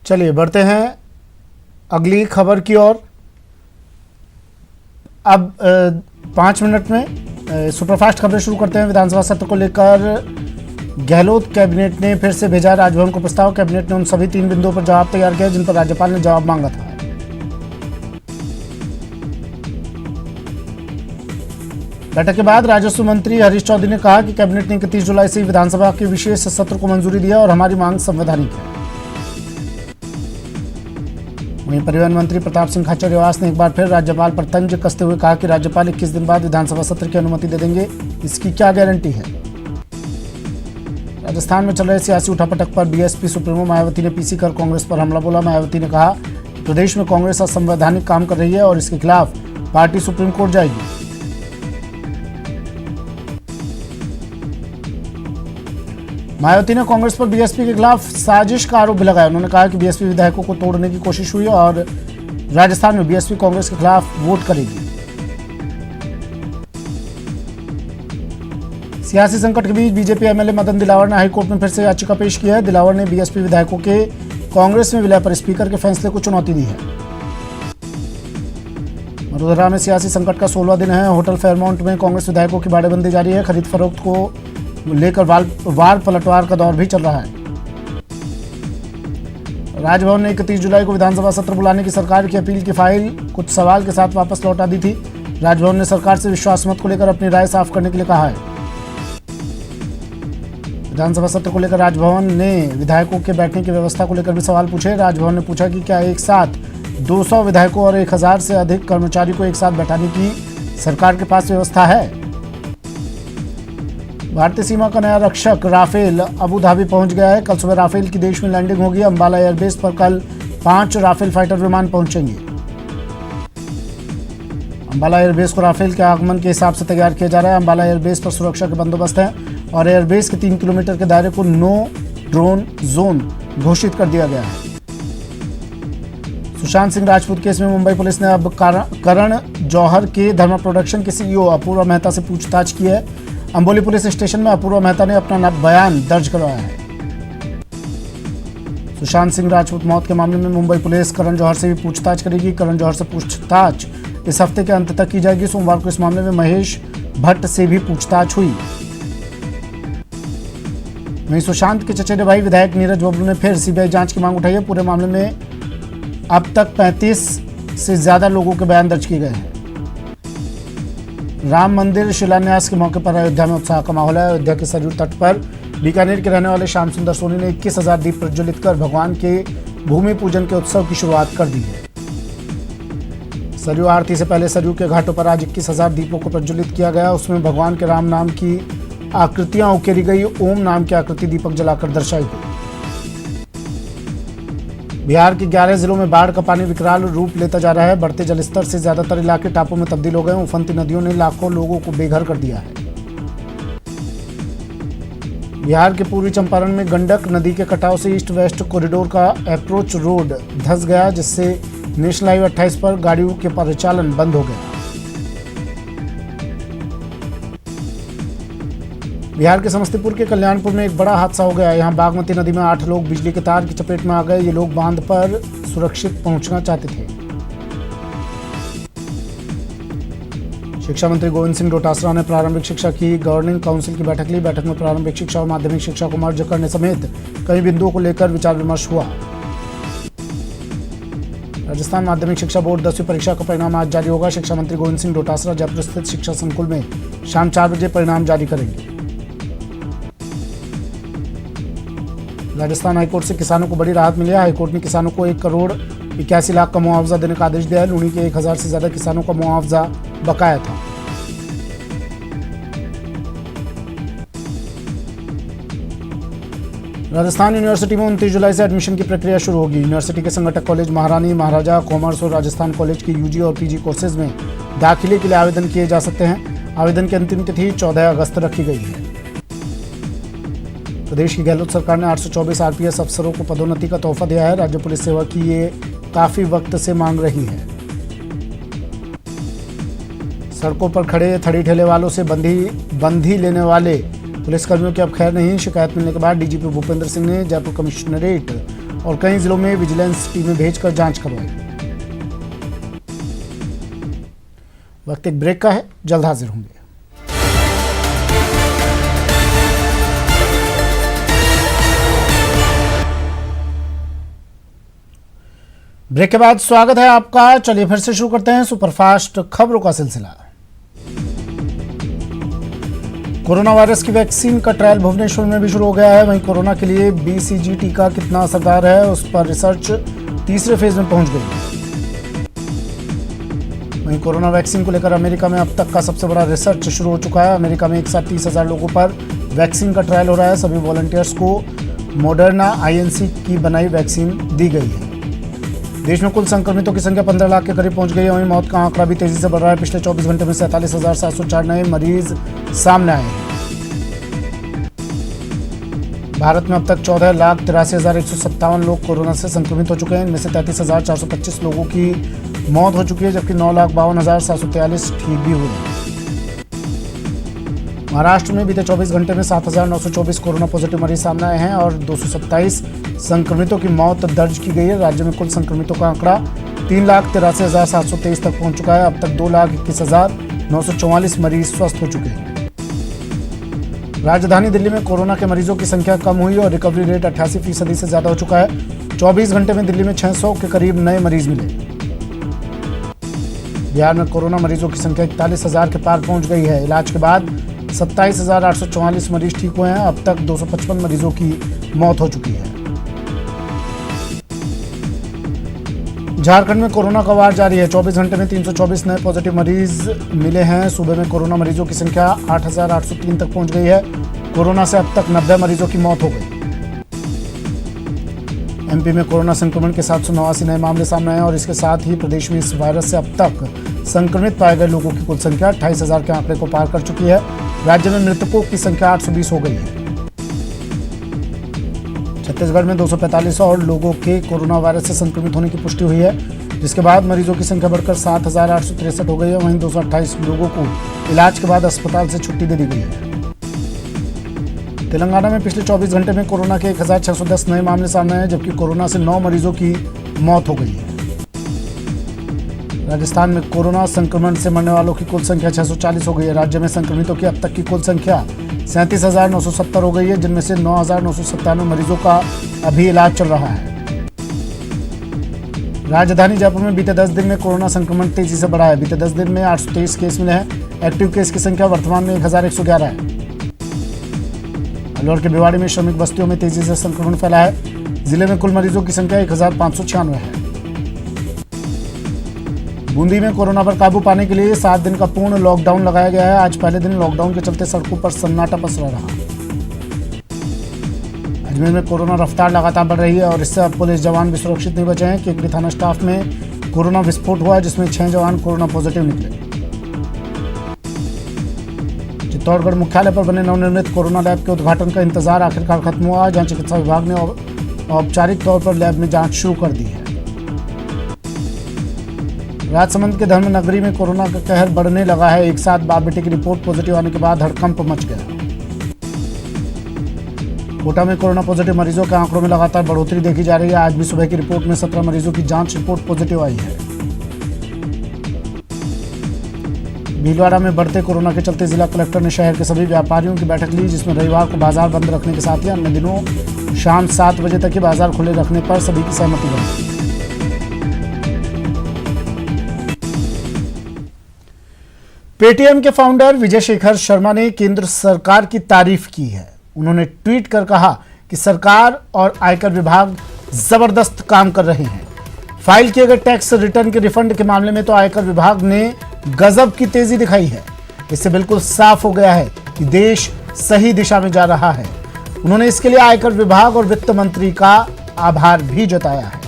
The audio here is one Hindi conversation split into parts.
चलिए बढ़ते हैं अगली खबर की ओर। अब 5 मिनट में सुपरफास्ट खबरें शुरू करते हैं। विधानसभा सत्र को लेकर गहलोत कैबिनेट ने फिर से भेजा राजभवन को प्रस्ताव। कैबिनेट ने उन सभी 3 बिंदुओं पर जवाब तैयार किया जिन पर राज्यपाल ने जवाब मांगा था। बैठक के बाद राजस्व मंत्री हरीश चौधरी ने कहा कि कैबिनेट ने 31 जुलाई से विधानसभा के विशेष सत्र को मंजूरी दिया और हमारी मांग संवैधानिक है। वहीं परिवहन मंत्री प्रताप सिंह खाचरियावास ने एक बार फिर राज्यपाल पर तंज कसते हुए कहा कि राज्यपाल 21 दिन बाद विधानसभा सत्र की अनुमति दे देंगे, इसकी क्या गारंटी है। राजस्थान में चल रहे सियासी उठापटक पर बीएसपी सुप्रीमो मायावती ने पीसी कर कांग्रेस पर हमला बोला। मायावती ने कहा कि प्रदेश में कांग्रेस असंवैधानिक काम कर रही है और इसके खिलाफ पार्टी सुप्रीम कोर्ट जाएगी। मायावती ने कांग्रेस पर बीएसपी के खिलाफ साजिश का आरोप भी लगाया। उन्होंने कहा कि बीएसपी विधायकों को तोड़ने की कोशिश हुई और राजस्थान में बीएसपी कांग्रेस के खिलाफ वोट करेगी। सियासी संकट के बीच बीजेपी एमएलए मदन दिलावर ने हाईकोर्ट में फिर से याचिका पेश की है। दिलावर ने बीएसपी विधायकों के कांग्रेस में विलय पर स्पीकर के फैसले को चुनौती दी है। वडोदरा में सियासी संकट का 16वां दिन है। होटल फेयरमाउंट में कांग्रेस विधायकों की बाड़ेबंदी जारी है। खरीद फरोख्त को लेकर वार पलटवार का दौर भी चल रहा है। राजभवन ने 31 जुलाई को विधानसभा सत्र बुलाने की सरकार की अपील की फाइल कुछ सवाल के साथ वापस लौटा दी थी। राजभवन ने सरकार से विश्वास मत को लेकर अपनी राय साफ करने के लिए कहा है। विधानसभा सत्र को लेकर राजभवन ने विधायकों के बैठने की व्यवस्था को लेकर भी सवाल पूछे। राजभवन ने पूछा कि क्या एक साथ 200 विधायकों और 1000 से अधिक कर्मचारी को एक साथ बैठाने की सरकार के पास व्यवस्था है। भारतीय सीमा का नया रक्षक राफेल अबू धाबी पहुंच गया है। कल सुबह राफेल की देश में लैंडिंग होगी। अंबाला एयरबेस पर कल 5 राफेल फाइटर विमान पहुंचेंगे। अंबाला एयरबेस को राफेल के आगमन के हिसाब से तैयार किया जा रहा है। अंबाला एयरबेस पर सुरक्षा के बंदोबस्त है और एयरबेस के 3 किलोमीटर के दायरे को नो ड्रोन जोन घोषित कर दिया गया है। सुशांत सिंह राजपूत केस में मुंबई पुलिस ने अब करण जौहर के धर्मा प्रोडक्शन के सीईओ अपूर्वा मेहता से पूछताछ की है। अंबोली पुलिस स्टेशन में अपूर्वा मेहता ने अपना बयान दर्ज करवाया है। सुशांत सिंह राजपूत मौत के मामले में मुंबई पुलिस करण जौहर से भी पूछताछ करेगी। करण जौहर से पूछताछ इस हफ्ते के अंत तक की जाएगी। सोमवार को इस मामले में महेश भट्ट से भी पूछताछ हुई। वहीं सुशांत के चचेरे भाई विधायक नीरज बबलू ने फिर सीबीआई जांच की मांग उठाई है। पूरे मामले में अब तक 35 से ज्यादा लोगों के बयान दर्ज किए गए हैं। राम मंदिर शिलान्यास के मौके पर अयोध्या में उत्साह का माहौल है। अयोध्या के सरयू तट पर बीकानेर के रहने वाले श्याम सुंदर सोनी ने 21,000 दीप प्रज्वलित कर भगवान के भूमि पूजन के उत्सव की शुरुआत कर दी है। सरयू आरती से पहले सरयू के घाटों पर आज 21,000 दीपों को प्रज्वलित किया गया। उसमें भगवान के राम नाम की आकृतियां उकेरी गई। ओम नाम की आकृति दीपक जलाकर दर्शाई गई। बिहार के 11 जिलों में बाढ़ का पानी विकराल रूप लेता जा रहा है। बढ़ते जलस्तर से ज्यादातर इलाके टापू में तब्दील हो गए। उफनती नदियों ने लाखों लोगों को बेघर कर दिया है। बिहार के पूर्वी चंपारण में गंडक नदी के कटाव से ईस्ट वेस्ट कॉरिडोर का अप्रोच रोड धंस गया, जिससे नेशनल हाईवे 28 पर गाड़ियों के परिचालन बंद हो गया। बिहार के समस्तीपुर के कल्याणपुर में एक बड़ा हादसा हो गया। यहां बागमती नदी में 8 लोग बिजली के तार की चपेट में आ गए। ये लोग बांध पर सुरक्षित पहुंचना चाहते थे। शिक्षा मंत्री गोविंद सिंह डोटासरा ने प्रारंभिक शिक्षा की गवर्निंग काउंसिल की बैठक ली। बैठक में प्रारंभिक शिक्षा और माध्यमिक शिक्षा को मर्ज करने समेत कई बिंदुओं को लेकर विचार विमर्श हुआ। राजस्थान माध्यमिक शिक्षा बोर्ड 10वीं परीक्षा का परिणाम आज जारी होगा। शिक्षा मंत्री गोविंद सिंह डोटासरा जयपुर स्थित शिक्षा संकुल में शाम 4 बजे परिणाम जारी करेंगे। राजस्थान हाईकोर्ट से किसानों को बड़ी राहत मिली है। हाईकोर्ट ने किसानों को 1 करोड़ 81 लाख का मुआवजा देने का आदेश दिया है। लूणी के 1000 से ज्यादा किसानों का मुआवजा बकाया था। राजस्थान यूनिवर्सिटी में 29 जुलाई से एडमिशन की प्रक्रिया शुरू होगी। यूनिवर्सिटी के संगठक कॉलेज महारानी, महाराजा, कॉमर्स और राजस्थान कॉलेज के यूजी और पीजी कोर्सेज में दाखिले के लिए आवेदन किए जा सकते हैं। आवेदन की अंतिम तिथि 14 अगस्त रखी गई है। प्रदेश की गहलोत सरकार ने 824 आरपीएस अफसरों को पदोन्नति का तोहफा दिया है। राज्य पुलिस सेवा की ये काफी वक्त से मांग रही है। सड़कों पर खड़े थड़ी ठेले वालों से बंधी लेने वाले पुलिसकर्मियों की अब खैर नहीं। शिकायत मिलने के बाद डीजीपी भूपेंद्र सिंह ने जयपुर कमिश्नरेट और कई जिलों में विजिलेंस टीमें भेजकर जांच करवाई। वक्त एक ब्रेक का है, जल्द हाजिर होंगे। ब्रेक के बाद स्वागत है आपका। चलिए फिर से शुरू करते हैं सुपरफास्ट खबरों का सिलसिला। कोरोना वायरस की वैक्सीन का ट्रायल भुवनेश्वर में भी शुरू हो गया है। वहीं कोरोना के लिए BCG टीका कितना असरदार है, उस पर रिसर्च तीसरे फेज में पहुंच गई है। वहीं कोरोना वैक्सीन को लेकर अमेरिका में अब तक का सबसे बड़ा रिसर्च शुरू हो चुका है। अमेरिका में एक साथ 30,000 लोगों पर वैक्सीन का ट्रायल हो रहा है। सभी वॉलंटियर्स को मॉडर्ना INC की बनाई वैक्सीन दी गई है। देश में कुल संक्रमितों की संख्या 15 लाख के करीब पहुंच गई है। वहीं मौत का आंकड़ा भी तेजी से बढ़ रहा है। पिछले 24 घंटे में 47,704 नए मरीज सामने आए हैं। भारत में अब तक 14,83,157 लोग कोरोना से संक्रमित हो चुके हैं। इनमें से 33,425 लोगों की मौत हो चुकी है, जबकि 9,52,743 ठीक भी हुए हैं। महाराष्ट्र में बीते 24 घंटे में 7,924 कोरोना पॉजिटिव मरीज सामने आए हैं और 227 संक्रमितों की मौत दर्ज की गई है। राज्य में कुल संक्रमितों का आंकड़ा 3,83,723 तक पहुंच चुका है। अब तक 2,21,944 मरीज स्वस्थ हो चुके हैं। राजधानी दिल्ली में कोरोना के मरीजों की संख्या कम हुई और रिकवरी रेट 88% से ज्यादा हो चुका है। 24 घंटे में दिल्ली में 600 के करीब नए मरीज मिले। बिहार में कोरोना मरीजों की संख्या 41,000 के पार पहुंच गई है। इलाज के बाद 27,844 मरीज ठीक हुए हैं। अब तक 255 मरीजों की मौत हो चुकी है। झारखंड में कोरोना का वार जारी है। 24 घंटे में 324 नए पॉजिटिव मरीज मिले हैं। सूबे में कोरोना मरीजों की संख्या 8,803 तक पहुंच गई है। कोरोना से अब तक 90 मरीजों की मौत हो गई। MP में कोरोना संक्रमण के 789 नए मामले सामने आए और इसके साथ ही प्रदेश में इस वायरस से अब तक संक्रमित पाए गए लोगों की कुल संख्या 28,000 के आंकड़े को पार कर चुकी है। राज्य में मृतकों की संख्या 820 हो गई है। छत्तीसगढ़ में 245 और लोगों के कोरोना वायरस से संक्रमित होने की पुष्टि हुई है, जिसके बाद मरीजों की संख्या बढ़कर 7,863 हो गई है। वहीं 228 लोगों को इलाज के बाद अस्पताल से छुट्टी दे दी गई है। तेलंगाना में पिछले 24 घंटे में कोरोना के 1,610 नए मामले सामने आए, जबकि कोरोना से 9 मरीजों की मौत हो गई है। राजस्थान में कोरोना संक्रमण से मरने वालों की कुल संख्या 640 हो गई है। राज्य में संक्रमितों की अब तक की कुल संख्या 37,970 हो गई है, जिनमें से 9,997 मरीजों का अभी इलाज चल रहा है। राजधानी जयपुर में बीते 10 दिन में कोरोना संक्रमण तेजी से बढ़ा है। बीते 10 दिन में 823 केस मिले हैं। एक्टिव केस की संख्या वर्तमान में 1,111 है। अलवर के भिवाड़ी में श्रमिक बस्तियों में तेजी से संक्रमण फैला है। जिले में कुल मरीजों की संख्या 1,596 है। बूंदी में कोरोना पर काबू पाने के लिए 7 दिन का पूर्ण लॉकडाउन लगाया गया है। आज पहले दिन लॉकडाउन के चलते सड़कों पर सन्नाटा पसरा रहा। अजमेर में कोरोना रफ्तार लगातार बढ़ रही है और इससे अब पुलिस जवान भी सुरक्षित नहीं बचे हैं। केकड़ी थाना स्टाफ में कोरोना विस्फोट हुआ, जिसमें 6 जवान कोरोना पॉजिटिव निकले। चित्तौड़गढ़ मुख्यालय पर बने नवनिर्मित कोरोना लैब के उद्घाटन का इंतजार आखिरकार खत्म हुआ, जहां चिकित्सा विभाग ने औपचारिक तौर पर लैब में जांच शुरू कर दी है। राजसमंद के धर्मनगरी में कोरोना का कहर बढ़ने लगा है। एक साथ बाप बेटे की रिपोर्ट पॉजिटिव आने के बाद हड़कंप मच गया। कोटा में कोरोना पॉजिटिव मरीजों के आंकड़ों में लगातार बढ़ोतरी देखी जा रही है। आज भी सुबह की रिपोर्ट में 17 मरीजों की जांच रिपोर्ट पॉजिटिव आई है। भीलवाड़ा में बढ़ते कोरोना के चलते जिला कलेक्टर ने शहर के सभी व्यापारियों की बैठक ली, जिसमें रविवार को बाजार बंद रखने के साथ ही अन्य दिनों शाम 7 बजे तक ही बाजार खुले रखने पर सभी की सहमति बनी। पेटीएम के फाउंडर विजय शेखर शर्मा ने केंद्र सरकार की तारीफ की है। उन्होंने ट्वीट कर कहा कि सरकार और आयकर विभाग जबरदस्त काम कर रहे हैं। फाइल किए गए टैक्स रिटर्न के रिफंड के मामले में तो आयकर विभाग ने गजब की तेजी दिखाई है। इससे बिल्कुल साफ हो गया है कि देश सही दिशा में जा रहा है। उन्होंने इसके लिए आयकर विभाग और वित्त मंत्री का आभार भी जताया है।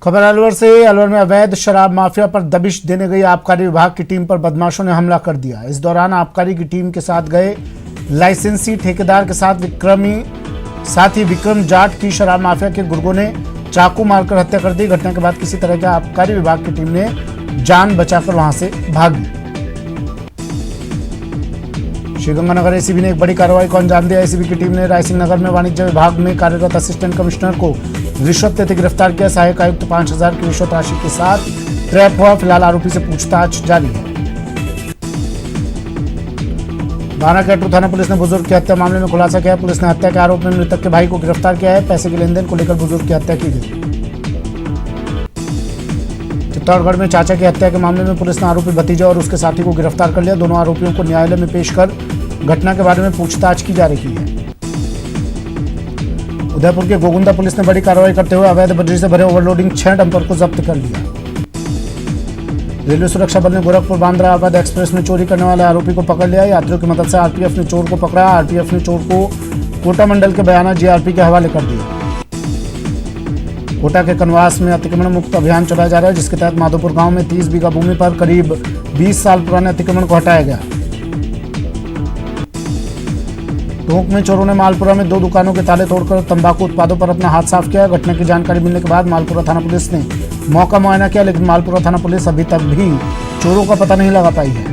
खबर अलवर से। अलवर में अवैध शराब माफिया पर दबिश देने गई आबकारी विभाग की टीम पर बदमाशों ने हमला कर दिया। इस दौरान आबकारी की टीम के साथ गए लाइसेंसी ठेकेदार के साथ ही विक्रम जाट की शराब माफिया के गुर्गों ने चाकू मारकर हत्या कर दी। घटना के बाद किसी तरह के आबकारी विभाग की टीम ने जान बचाकर वहां से भागी। श्रीगंगानगर एसीबी ने एक बड़ी कार्रवाई को अंजाम दिया। एसीबी की टीम ने रायसिंह नगर में वाणिज्य विभाग में कार्यरत असिस्टेंट कमिश्नर को रिश्वत लेते गिरफ्तार किया। सहायक आयुक्त 5,000 की रिश्वत राशि के साथ ट्रैप हुआ। फिलहाल आरोपी से पूछताछ जारी है। बाराकैटू थाना पुलिस ने बुजुर्ग की हत्या मामले में खुलासा किया। पुलिस ने हत्या के आरोप में मृतक के भाई को गिरफ्तार किया है। पैसे के लेनदेन को लेकर बुजुर्ग की हत्या की गई। चित्तौड़गढ़ में चाचा की हत्या के मामले में पुलिस ने आरोपी भतीजा और उसके साथी को गिरफ्तार कर लिया। दोनों आरोपियों को न्यायालय में पेश कर घटना के बारे में पूछताछ की जा रही है। उदयपुर के गोगुंदा पुलिस ने बड़ी कार्रवाई करते हुए अवैध बजरी से भरे ओवरलोडिंग 6 डंपर को जब्त कर लिया। रेलवे सुरक्षा बल ने गोरखपुर बांद्रा अवध एक्सप्रेस में चोरी करने वाले आरोपी को पकड़ लिया। यात्रियों की मदद से आरपीएफ ने चोर को पकड़ा। आरपीएफ ने चोर को कोटा मंडल के बयाना जीआरपी के हवाले कर दिया। कोटा के कनवास में अतिक्रमण मुक्त अभियान चलाया जा रहा है, जिसके तहत माधोपुर गांव में 30 बीघा भूमि पर करीब 20 साल पुराने अतिक्रमण को हटाया गया। टोंक में चोरों ने मालपुरा में 2 दुकानों के ताले तोड़कर तंबाकू उत्पादों पर अपना हाथ साफ किया। घटना की जानकारी मिलने के बाद मालपुरा थाना पुलिस ने मौका मुआयना किया, लेकिन मालपुरा थाना पुलिस अभी तक भी चोरों का पता नहीं लगा पाई है।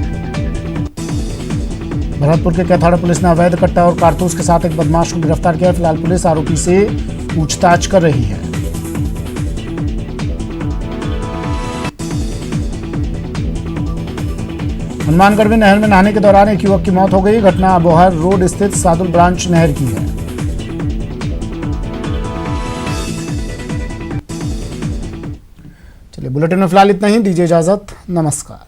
भरतपुर के कैथाड़ा पुलिस ने अवैध कट्टा और कारतूस के साथ एक बदमाश को गिरफ्तार किया। फिलहाल पुलिस आरोपी से पूछताछ कर रही है। हनुमानगढ़ में नहर में नहाने के दौरान एक युवक की मौत हो गई। घटना अबोहर रोड स्थित सादुल ब्रांच नहर की है। चलिए, बुलेटिन में फिलहाल इतना ही। दीजिए इजाजत। नमस्कार।